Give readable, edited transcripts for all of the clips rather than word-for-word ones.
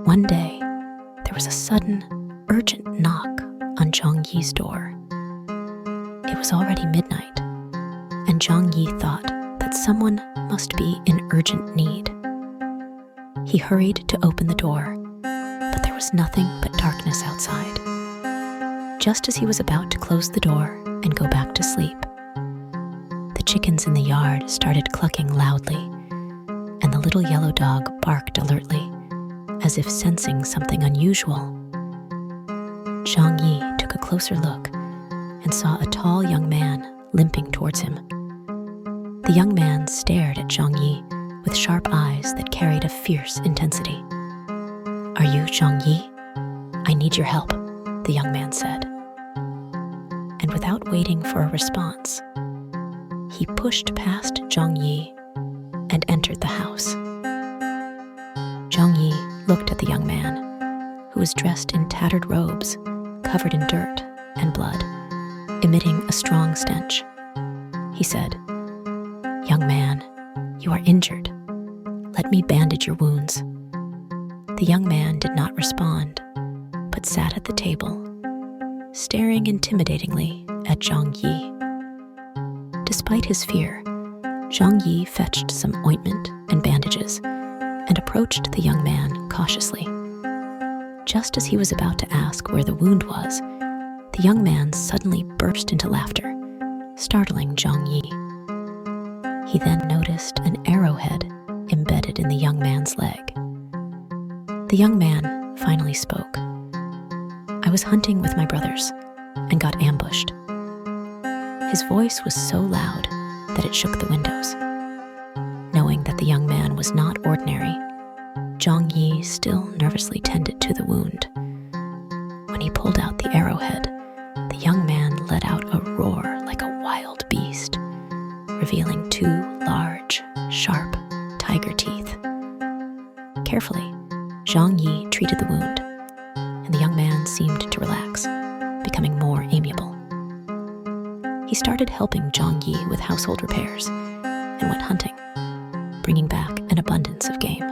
One day, there was a sudden, urgent knock on Zhong Yi's door. It was already midnight, and Zhong Yi thought that someone must be in urgent need. He hurried to open the door, but there was nothing but darkness outside. Just as he was about to close the door and go back to sleep, the chickens in the yard started clucking loudly, and the little yellow dog barked alertly, as if sensing something unusual. Zhong Yi took a closer look and saw a tall young man limping towards him. The young man stared at Zhong Yi with sharp eyes that carried a fierce intensity. "Are you Zhong Yi? I need your help," the young man said. And without waiting for a response, he pushed past Zhong Yi and entered the house. Zhong Yi looked at the young man, who was dressed in tattered robes, covered in dirt and blood, emitting a strong stench. He said, "Young man, you are injured. Let me bandage your wounds." The young man did not respond, but sat at the table, staring intimidatingly at Zhong Yi. Despite his fear, Zhong Yi fetched some ointment and bandages and approached the young man cautiously. Just as he was about to ask where the wound was, the young man suddenly burst into laughter, startling Zhong Yi. He then noticed an arrowhead embedded in the young man's leg. The young man finally spoke. "I was hunting with my brothers and got ambushed." His voice was so loud that it shook the windows. Knowing that the young man was not ordinary, Zhong Yi still nervously tended to the wound. When he pulled out the arrowhead, the young man let out a roar like a wild beast, revealing two large, sharp tiger teeth. Carefully, Zhong Yi treated the wound, and the young man seemed to relax, becoming more amiable. He started helping Zhong Yi with household repairs and went hunting, bringing back an abundance of game.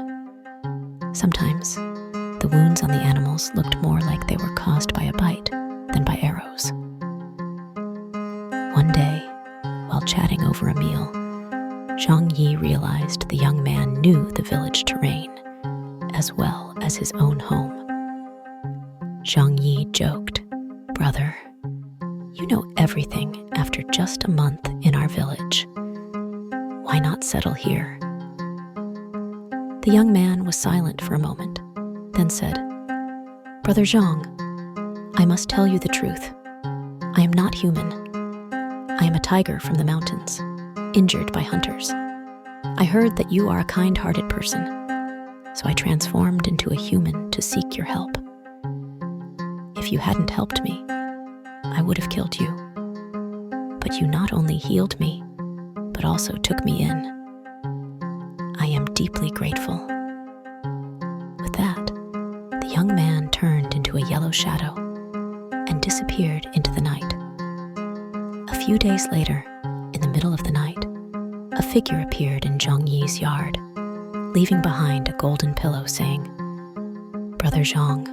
Sometimes, the wounds on the animals looked more like they were caused by a bite than by arrows. One day, while chatting over a meal, Zhong Yi realized the young man knew the village terrain as well as his own home. Zhong Yi joked, "Brother, you know everything after just a month in our village. Why not settle here?" The young man was silent for a moment, then said, "Brother Zhong, I must tell you the truth. I am not human. I am a tiger from the mountains, injured by hunters. I heard that you are a kind-hearted person, so I transformed into a human to seek your help. If you hadn't helped me, I would have killed you. But you not only healed me, but also took me in. I am deeply grateful." With that, the young man turned into a yellow shadow and disappeared into the night. A few days later, in the middle of the night, a figure appeared in Zhong Yi's yard, leaving behind a golden pillow saying, "Brother Zhong,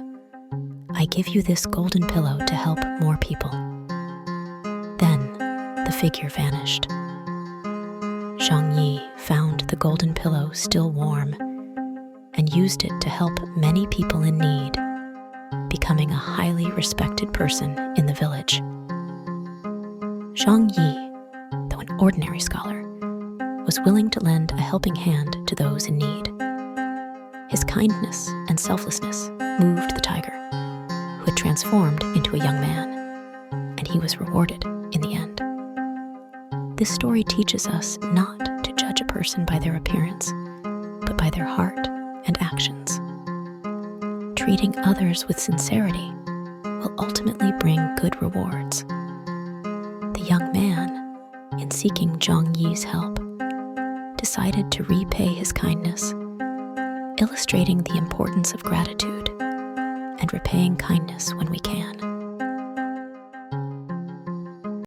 I give you this golden pillow to help more people." Then the figure vanished. Zhong Yi found the golden pillow still warm and used it to help many people in need, becoming a highly respected person in the village. Zhong Yi, though an ordinary scholar, was willing to lend a helping hand to those in need. His kindness and selflessness moved the tiger, who had transformed into a young man, and he was rewarded in the end. This story teaches us not to judge a person by their appearance, but by their heart and actions. Treating others with sincerity will ultimately bring good rewards. The young man, in seeking Zhong Yi's help, decided to repay his kindness, illustrating the importance of gratitude and repaying kindness when we can.